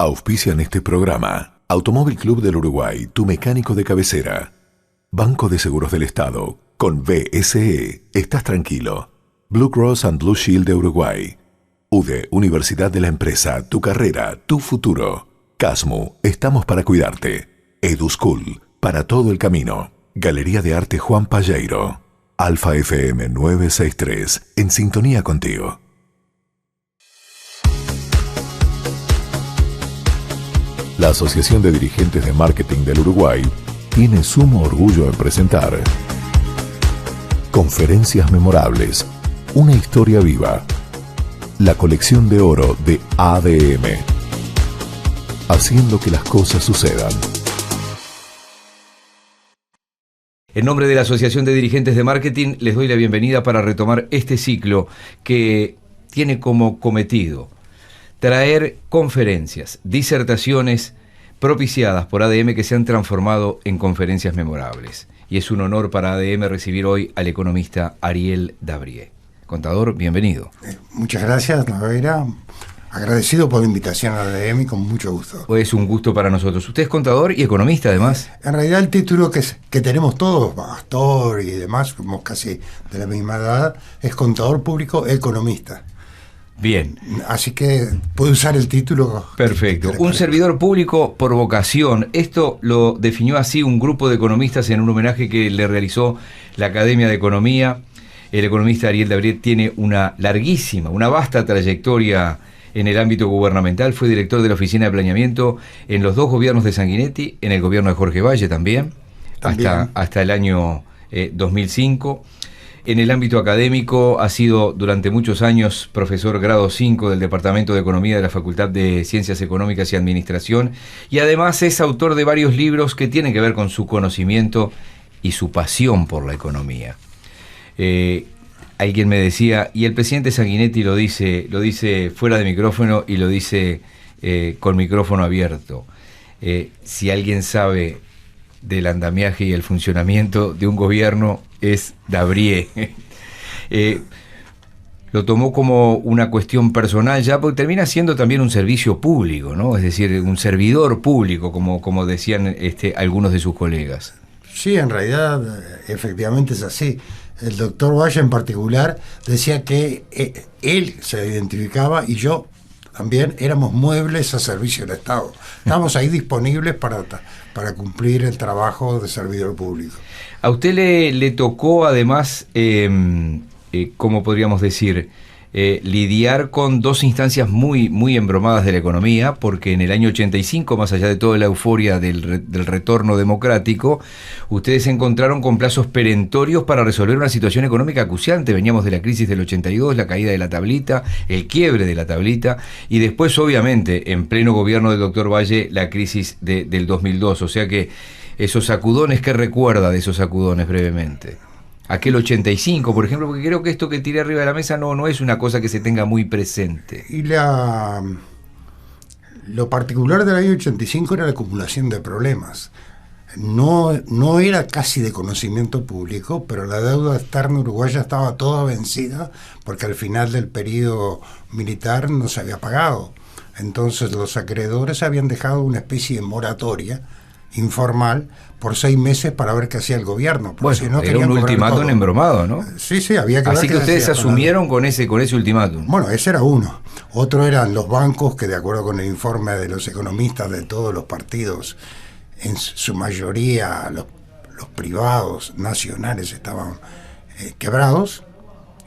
Auspician este programa. Automóvil Club del Uruguay, tu mecánico de cabecera. Banco de Seguros del Estado. Con BSE, estás tranquilo. Blue Cross and Blue Shield de Uruguay. UDE, Universidad de la Empresa, tu carrera, tu futuro. Casmu, estamos para cuidarte. EduSchool, para todo el camino. Galería de Arte Juan Palleiro. Alfa FM 963, en sintonía contigo. La Asociación de Dirigentes de Marketing del Uruguay tiene sumo orgullo en presentar Conferencias Memorables, una historia viva. La colección de oro de ADM. Haciendo que las cosas sucedan. En nombre de la Asociación de Dirigentes de Marketing les doy la bienvenida para retomar este ciclo que tiene como cometido traer conferencias, disertaciones propiciadas por ADM que se han transformado en conferencias memorables. Y es un honor para ADM recibir hoy al economista Ariel Dabrié. Contador, bienvenido. Muchas gracias, Naveira. Agradecido por la invitación a ADM y con mucho gusto. Pues es un gusto para nosotros. Usted es contador y economista, además. En realidad el título que tenemos todos, pastor y demás, somos casi de la misma edad, es contador público economista. Bien. Así que puedo usar el título. Perfecto. Un servidor público por vocación. Esto lo definió así un grupo de economistas en un homenaje que le realizó la Academia de Economía. El economista Ariel Dabrié tiene una larguísima, una vasta trayectoria en el ámbito gubernamental. Fue director de la Oficina de Planeamiento en los dos gobiernos de Sanguinetti, en el gobierno de Jorge Valle también. Hasta el año 2005. En el ámbito académico ha sido durante muchos años profesor grado 5 del Departamento de Economía de la Facultad de Ciencias Económicas y Administración, y además es autor de varios libros que tienen que ver con su conocimiento y su pasión por la economía. Alguien me decía, y el presidente Sanguinetti lo dice fuera de micrófono y lo dice con micrófono abierto, si alguien sabe del andamiaje y el funcionamiento de un gobierno es Dabrié. Lo tomó como una cuestión personal ya, porque termina siendo también un servicio público, ¿no? Es decir, un servidor público, como decían algunos de sus colegas. Sí, en realidad, efectivamente es así. El doctor Valle en particular decía que él se identificaba y yo también éramos muebles a servicio del Estado. Estábamos ahí disponibles para cumplir el trabajo de servidor público. A usted le tocó además, ¿cómo podríamos decir? Lidiar con dos instancias muy embromadas de la economía, porque en el año 85, más allá de toda la euforia del retorno democrático, ustedes se encontraron con plazos perentorios para resolver una situación económica acuciante. Veníamos de la crisis del 82, la caída de la tablita, el quiebre de la tablita, y después, obviamente, en pleno gobierno del doctor Valle, la crisis del 2002. O sea que esos sacudones, ¿qué recuerda de esos sacudones brevemente? Aquel 85, por ejemplo, porque creo que esto que tiré arriba de la mesa no es una cosa que se tenga muy presente. Y lo particular del año 85 era la acumulación de problemas. No era casi de conocimiento público, pero la deuda externa uruguaya estaba toda vencida porque al final del periodo militar no se había pagado. Entonces los acreedores habían dejado una especie de moratoria informal por 6 meses para ver qué hacía el gobierno. Bueno, si no, era un ultimátum embromado, ¿no? Sí, había que ver. Así que ustedes asumieron con ese ultimátum. Bueno, ese era uno. Otro eran los bancos, que de acuerdo con el informe de los economistas de todos los partidos, en su mayoría los privados nacionales estaban quebrados,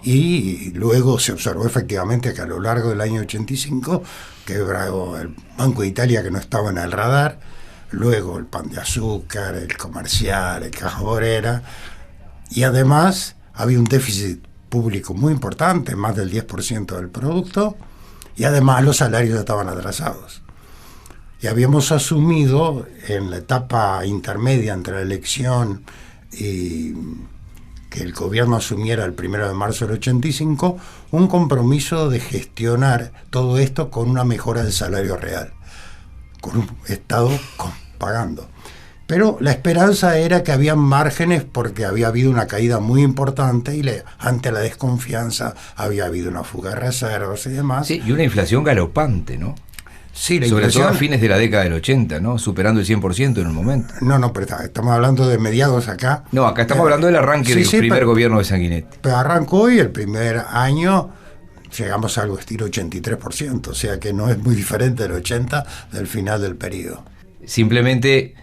y luego se observó efectivamente que a lo largo del año 85 quebró el Banco de Italia, que no estaba en el radar, luego el Pan de Azúcar, el Comercial, el Caja Obrera, y además había un déficit público muy importante, más del 10% del producto, y además los salarios estaban atrasados. Y habíamos asumido en la etapa intermedia entre la elección y que el gobierno asumiera el 1 de marzo del 85, un compromiso de gestionar todo esto con una mejora del salario real, con un Estado pagando. Pero la esperanza era que había márgenes porque había habido una caída muy importante y ante la desconfianza había habido una fuga de reservas y demás. Sí, y una inflación galopante, ¿no? Sí, la sobre inflación, todo a fines de la década del 80, ¿no? Superando el 100% en un momento. No, pero estamos hablando de mediados acá. No, acá estamos hablando del arranque del primer gobierno de Sanguinetti. Pero arrancó y el primer año llegamos a algo estilo 83%, o sea que no es muy diferente del 80 del final del periodo. Simplemente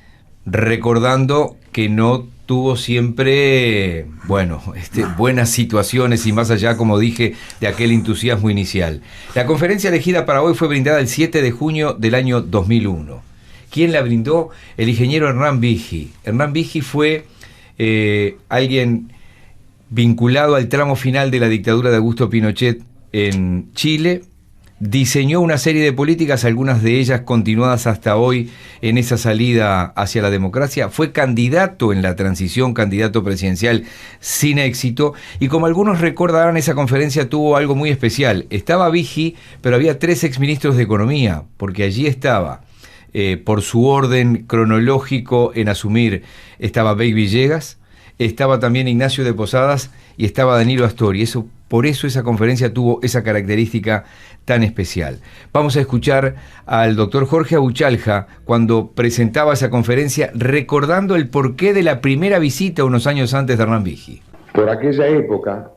recordando que no tuvo siempre, buenas situaciones y más allá, como dije, de aquel entusiasmo inicial. La conferencia elegida para hoy fue brindada el 7 de junio del año 2001. ¿Quién la brindó? El ingeniero Hernán Viggi. Hernán Viggi fue alguien vinculado al tramo final de la dictadura de Augusto Pinochet en Chile. Diseñó una serie de políticas, algunas de ellas continuadas hasta hoy en esa salida hacia la democracia. Fue candidato en la transición, candidato presidencial sin éxito. Y como algunos recordarán, esa conferencia tuvo algo muy especial. Estaba Viggi, pero había 3 exministros de Economía, porque allí estaba, por su orden cronológico en asumir, estaba Bey Villegas, estaba también Ignacio de Posadas y estaba Danilo Astori. Por eso esa conferencia tuvo esa característica tan especial. Vamos a escuchar al doctor Jorge Abuchalja cuando presentaba esa conferencia, recordando el porqué de la primera visita unos años antes de Hernán Viggi. Por aquella época,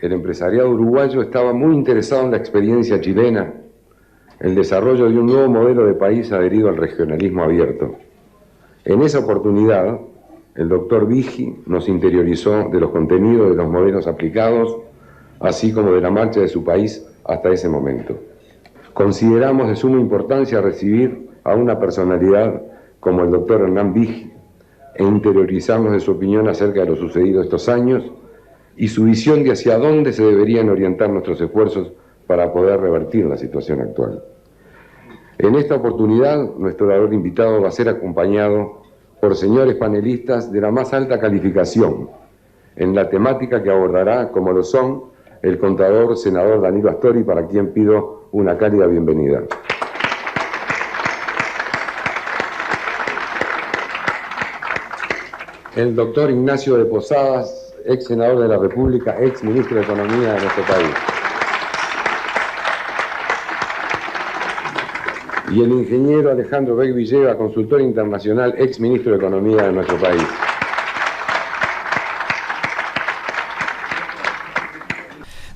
el empresariado uruguayo estaba muy interesado en la experiencia chilena, el desarrollo de un nuevo modelo de país adherido al regionalismo abierto. En esa oportunidad, el doctor Viggi nos interiorizó de los contenidos de los modelos aplicados, así como de la marcha de su país hasta ese momento. Consideramos de suma importancia recibir a una personalidad como el doctor Hernán Viggi e interiorizarnos de su opinión acerca de lo sucedido estos años y su visión de hacia dónde se deberían orientar nuestros esfuerzos para poder revertir la situación actual. En esta oportunidad, nuestro orador invitado va a ser acompañado por señores panelistas de la más alta calificación en la temática que abordará, como lo son el contador senador Danilo Astori, para quien pido una cálida bienvenida. El doctor Ignacio de Posadas, ex senador de la República, ex ministro de Economía de nuestro país. Y el ingeniero Alejandro Bey Villegas, consultor internacional, ex ministro de Economía de nuestro país.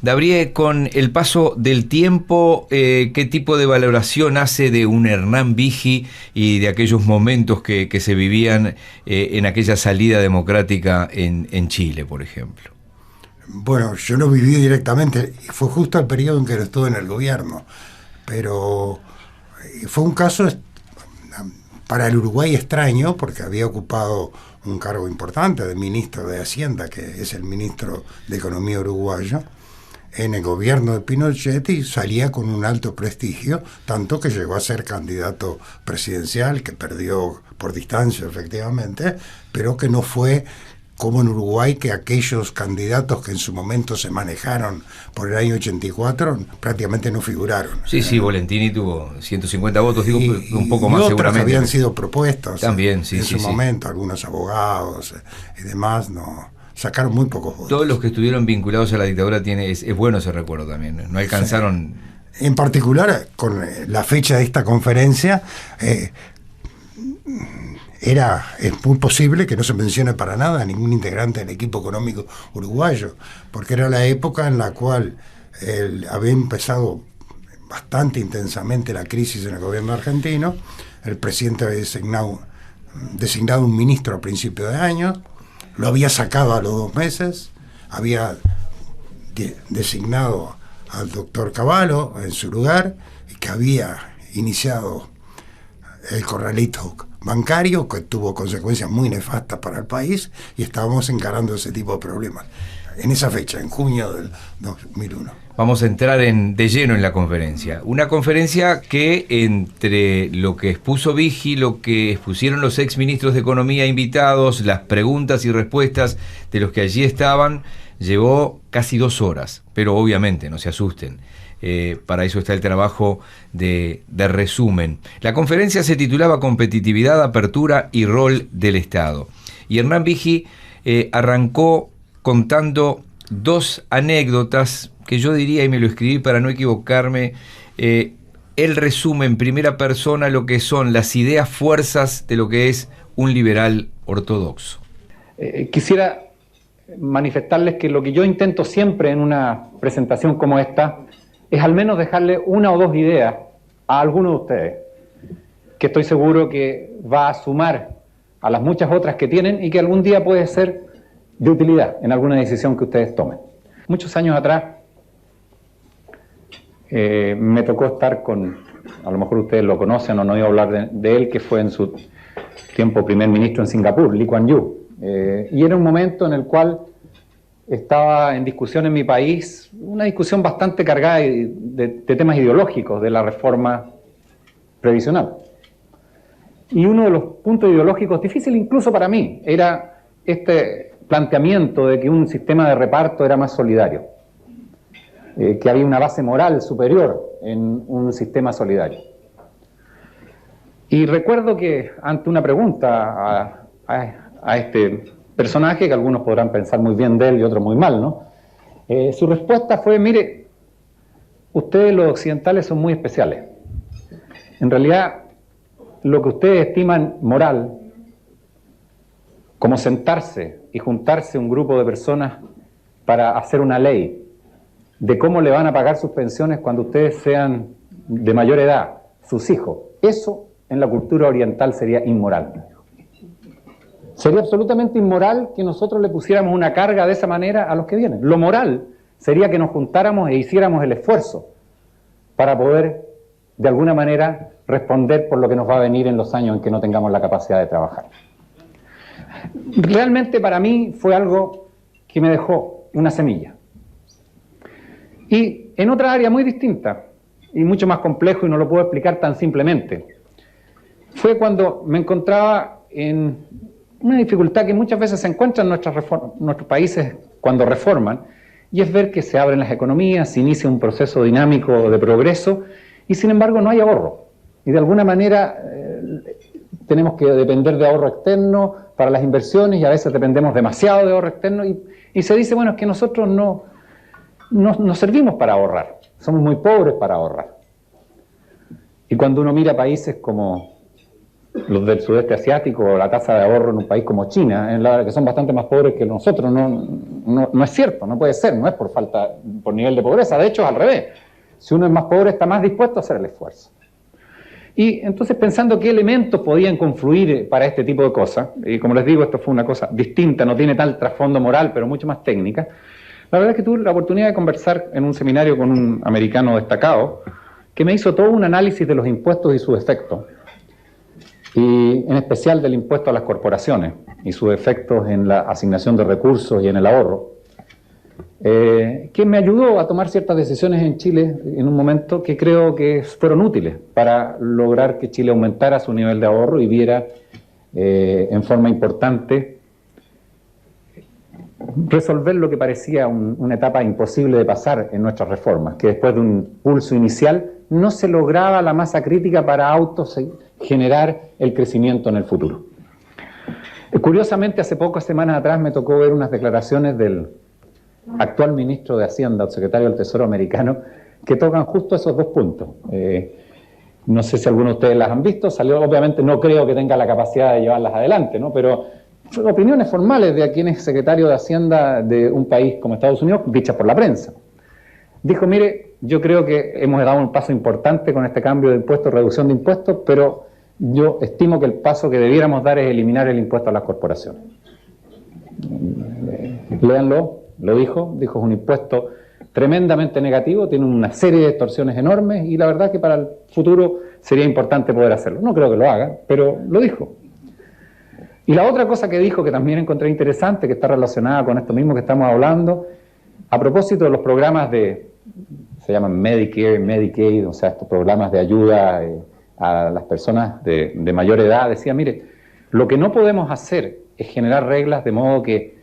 Dabrié, con el paso del tiempo, ¿qué tipo de valoración hace de un Hernán Viggi y de aquellos momentos que se vivían en aquella salida democrática en Chile, por ejemplo? Bueno, yo lo viví directamente, fue justo el periodo en que estuve en el gobierno, pero fue un caso para el Uruguay extraño, porque había ocupado un cargo importante de ministro de Hacienda, que es el ministro de Economía uruguayo, en el gobierno de Pinochet, y salía con un alto prestigio, tanto que llegó a ser candidato presidencial, que perdió por distancia efectivamente, pero que no fue como en Uruguay, que aquellos candidatos que en su momento se manejaron por el año 84 prácticamente no figuraron. Sí, Volentini tuvo 150 votos, digo, un poco más seguramente. Habían sido propuestas también, en su momento, algunos abogados y demás, no sacaron muy pocos votos. Todos los que estuvieron vinculados a la dictadura es bueno ese recuerdo también, no alcanzaron. Sí. En particular, con la fecha de esta conferencia, es muy posible que no se mencione para nada a ningún integrante del equipo económico uruguayo, porque era la época en la cual había empezado bastante intensamente la crisis en el gobierno argentino. El presidente había designado un ministro a principios de año, lo había sacado a los 2 meses, había designado al doctor Cavallo en su lugar, y que había iniciado el corralito bancario, que tuvo consecuencias muy nefastas para el país, y estábamos encarando ese tipo de problemas en esa fecha, en junio del 2001. Vamos a entrar de lleno en la conferencia. Una conferencia que, entre lo que expuso Viggi, lo que expusieron los exministros de Economía invitados, las preguntas y respuestas de los que allí estaban, llevó casi 2 horas. Pero obviamente, no se asusten. Para eso está el trabajo de resumen. La conferencia se titulaba Competitividad, Apertura y Rol del Estado. Y Hernán Viggi arrancó contando 2 anécdotas que yo diría, y me lo escribí para no equivocarme, él resume en primera persona lo que son las ideas fuerzas de lo que es un liberal ortodoxo. Quisiera manifestarles que lo que yo intento siempre en una presentación como esta es al menos dejarle una o dos ideas a alguno de ustedes, que estoy seguro que va a sumar a las muchas otras que tienen y que algún día puede ser de utilidad en alguna decisión que ustedes tomen. Muchos años atrás me tocó estar con, a lo mejor ustedes lo conocen o no oído hablar de él, que fue en su tiempo primer ministro en Singapur, Lee Kuan Yew. Y era un momento en el cual estaba en discusión en mi país, una discusión bastante cargada de temas ideológicos de la reforma previsional. Y uno de los puntos ideológicos difíciles incluso para mí era este planteamiento de que un sistema de reparto era más solidario, que había una base moral superior en un sistema solidario. Y recuerdo que ante una pregunta a este personaje, que algunos podrán pensar muy bien de él y otros muy mal, ¿no? Su respuesta fue: mire, ustedes los occidentales son muy especiales. En realidad, lo que ustedes estiman moral, como sentarse y juntarse un grupo de personas para hacer una ley de cómo le van a pagar sus pensiones cuando ustedes sean de mayor edad, sus hijos, eso en la cultura oriental sería inmoral. Sería absolutamente inmoral que nosotros le pusiéramos una carga de esa manera a los que vienen. Lo moral sería que nos juntáramos e hiciéramos el esfuerzo para poder, de alguna manera, responder por lo que nos va a venir en los años en que no tengamos la capacidad de trabajar. Realmente para mí fue algo que me dejó una semilla. Y en otra área muy distinta y mucho más complejo, y no lo puedo explicar tan simplemente, fue cuando me encontraba en una dificultad que muchas veces se encuentra en nuestros países cuando reforman, y es ver que se abren las economías, se inicia un proceso dinámico de progreso, y sin embargo no hay ahorro. Y de alguna manera tenemos que depender de ahorro externo para las inversiones, y a veces dependemos demasiado de ahorro externo, y se dice, bueno, es que nosotros no servimos para ahorrar, somos muy pobres para ahorrar. Y cuando uno mira países como los del sudeste asiático, o la tasa de ahorro en un país como China, que son bastante más pobres que nosotros, no es cierto, no puede ser, no es por nivel de pobreza, de hecho es al revés. Si uno es más pobre está más dispuesto a hacer el esfuerzo. Y entonces, pensando qué elementos podían confluir para este tipo de cosas, y como les digo, esto fue una cosa distinta, no tiene tal trasfondo moral, pero mucho más técnica. La verdad es que tuve la oportunidad de conversar en un seminario con un americano destacado que me hizo todo un análisis de los impuestos y sus efectos, y en especial del impuesto a las corporaciones y sus efectos en la asignación de recursos y en el ahorro, que me ayudó a tomar ciertas decisiones en Chile en un momento que creo que fueron útiles para lograr que Chile aumentara su nivel de ahorro y viera en forma importante resolver lo que parecía una etapa imposible de pasar en nuestras reformas, que después de un pulso inicial no se lograba la masa crítica para generar el crecimiento en el futuro. Curiosamente, hace pocas semanas atrás me tocó ver unas declaraciones del actual ministro de Hacienda, o secretario del Tesoro americano, que tocan justo esos dos puntos. No sé si algunos de ustedes las han visto, obviamente no creo que tenga la capacidad de llevarlas adelante, ¿no? Pero opiniones formales de quien es secretario de Hacienda de un país como Estados Unidos, dichas por la prensa. Dijo, mire, yo creo que hemos dado un paso importante con este cambio de impuestos, reducción de impuestos, pero yo estimo que el paso que debiéramos dar es eliminar el impuesto a las corporaciones. Léanlo, lo dijo, es un impuesto tremendamente negativo, tiene una serie de distorsiones enormes, y la verdad que para el futuro sería importante poder hacerlo. No creo que lo haga, pero lo dijo. Y la otra cosa que dijo, que también encontré interesante, que está relacionada con esto mismo que estamos hablando, a propósito de los programas se llaman Medicare, Medicaid, o sea, estos programas de ayuda a las personas de mayor edad, decía, mire, lo que no podemos hacer es generar reglas de modo que,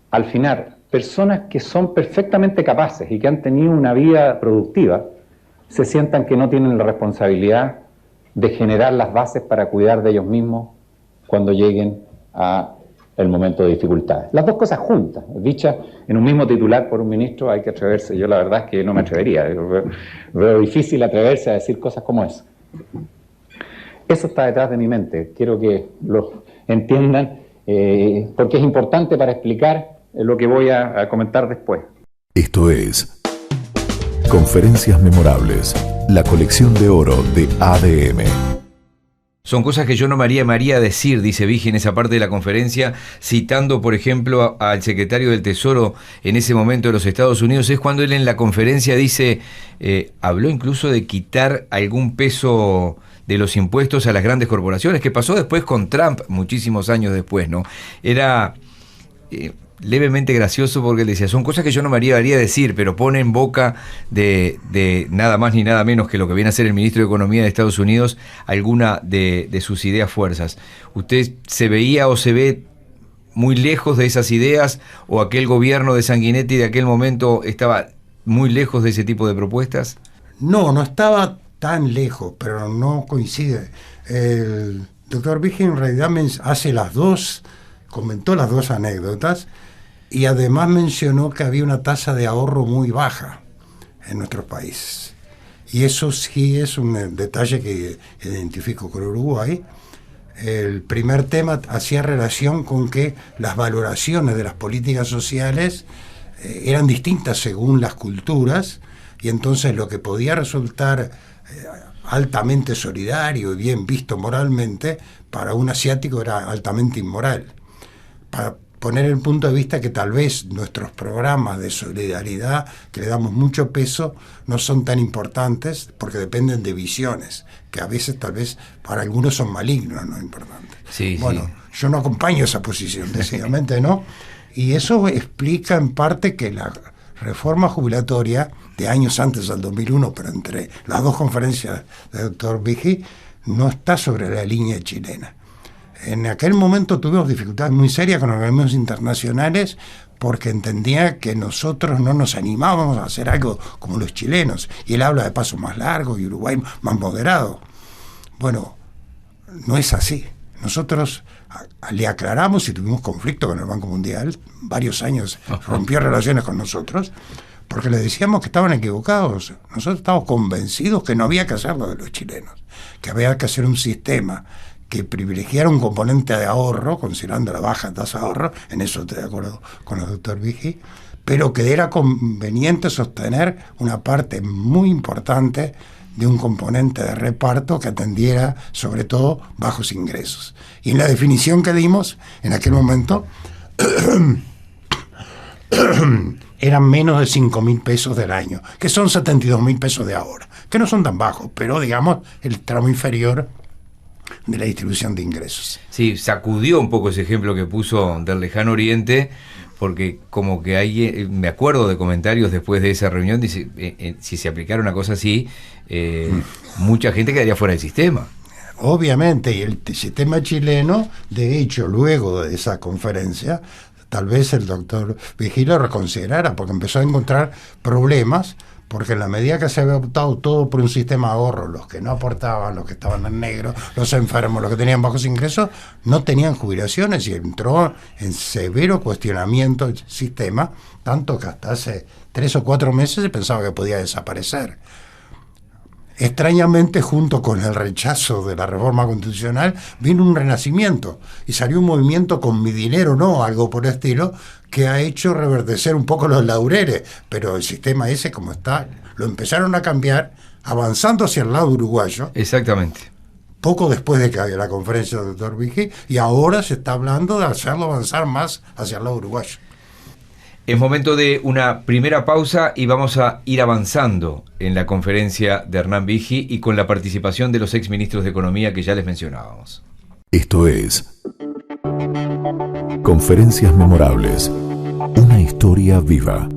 al final, personas que son perfectamente capaces y que han tenido una vida productiva, se sientan que no tienen la responsabilidad de generar las bases para cuidar de ellos mismos cuando lleguen a el momento de dificultad. Las dos cosas juntas, dichas en un mismo titular por un ministro, hay que atreverse. Yo la verdad es que no me atrevería. Veo difícil atreverse a decir cosas como esa. Eso está detrás de mi mente. Quiero que lo entiendan, porque es importante para explicar lo que voy a comentar después. Esto es Conferencias Memorables, la colección de oro de ADM. Son cosas que yo no me haría decir, dice Vigil en esa parte de la conferencia, citando, por ejemplo, al secretario del Tesoro en ese momento de los Estados Unidos. Es cuando él en la conferencia dice, habló incluso de quitar algún peso de los impuestos a las grandes corporaciones, que pasó después con Trump, muchísimos años después, ¿no? Era levemente gracioso porque él decía, son cosas que yo no me haría decir, pero pone en boca de nada más ni nada menos que lo que viene a ser el ministro de Economía de Estados Unidos alguna de sus ideas fuerzas. ¿Usted se veía o se ve muy lejos de esas ideas, o aquel gobierno de Sanguinetti de aquel momento estaba muy lejos de ese tipo de propuestas? No estaba tan lejos, pero no coincide. El doctor Vigil en realidad comentó las dos anécdotas, y además mencionó que había una tasa de ahorro muy baja en nuestros países. Y eso sí es un detalle que identifico con Uruguay. El primer tema hacía relación con que las valoraciones de las políticas sociales eran distintas según las culturas, y entonces lo que podía resultar altamente solidario y bien visto moralmente, para un asiático era altamente inmoral. Para poner el punto de vista que tal vez nuestros programas de solidaridad, que le damos mucho peso, no son tan importantes porque dependen de visiones, que a veces tal vez para algunos son malignos, no importantes. Sí, bueno, sí. Yo no acompaño esa posición, decididamente no, y eso explica en parte que la reforma jubilatoria de años antes del 2001, pero entre las dos conferencias del doctor Vigil, no está sobre la línea chilena. En aquel momento tuvimos dificultades muy serias con organismos internacionales porque entendía que nosotros no nos animábamos a hacer algo como los chilenos. Y él habla de pasos más largos y Uruguay más moderado. Bueno, no es así. Nosotros le aclaramos y tuvimos conflicto con el Banco Mundial. Varios años rompió relaciones con nosotros porque le decíamos que estaban equivocados. Nosotros estábamos convencidos que no había que hacer lo de los chilenos, que había que hacer un sistema que privilegiara un componente de ahorro, considerando la baja tasa de ahorro, en eso estoy de acuerdo con el doctor Vigil, pero que era conveniente sostener una parte muy importante de un componente de reparto que atendiera sobre todo bajos ingresos. Y en la definición que dimos en aquel momento eran menos de 5.000 pesos del año, que son 72.000 pesos de ahora, que no son tan bajos, pero digamos el tramo inferior de la distribución de ingresos. Sí, sacudió un poco ese ejemplo que puso del lejano oriente, porque como que hay, me acuerdo de comentarios después de esa reunión, dice, si se aplicara una cosa así, mucha gente quedaría fuera del sistema. Obviamente, y el sistema chileno, de hecho, luego de esa conferencia, tal vez el doctor Vigil lo reconsiderara, porque empezó a encontrar problemas, porque en la medida que se había optado todo por un sistema de ahorro, los que no aportaban, los que estaban en negro, los enfermos, los que tenían bajos ingresos, no tenían jubilaciones, y entró en severo cuestionamiento el sistema, tanto que hasta hace 3 o 4 meses se pensaba que podía desaparecer. Extrañamente, junto con el rechazo de la reforma constitucional, vino un renacimiento y salió un movimiento con mi dinero, no, algo por el estilo, que ha hecho reverdecer un poco los laureles, pero el sistema ese como está, lo empezaron a cambiar, avanzando hacia el lado uruguayo. Exactamente. Poco después de que había la conferencia del doctor Vigil, y ahora se está hablando de hacerlo avanzar más hacia el lado uruguayo. Es momento de una primera pausa y vamos a ir avanzando en la conferencia de Hernán Vigil y con la participación de los exministros de Economía que ya les mencionábamos. Esto es Conferencias Memorables, una historia viva.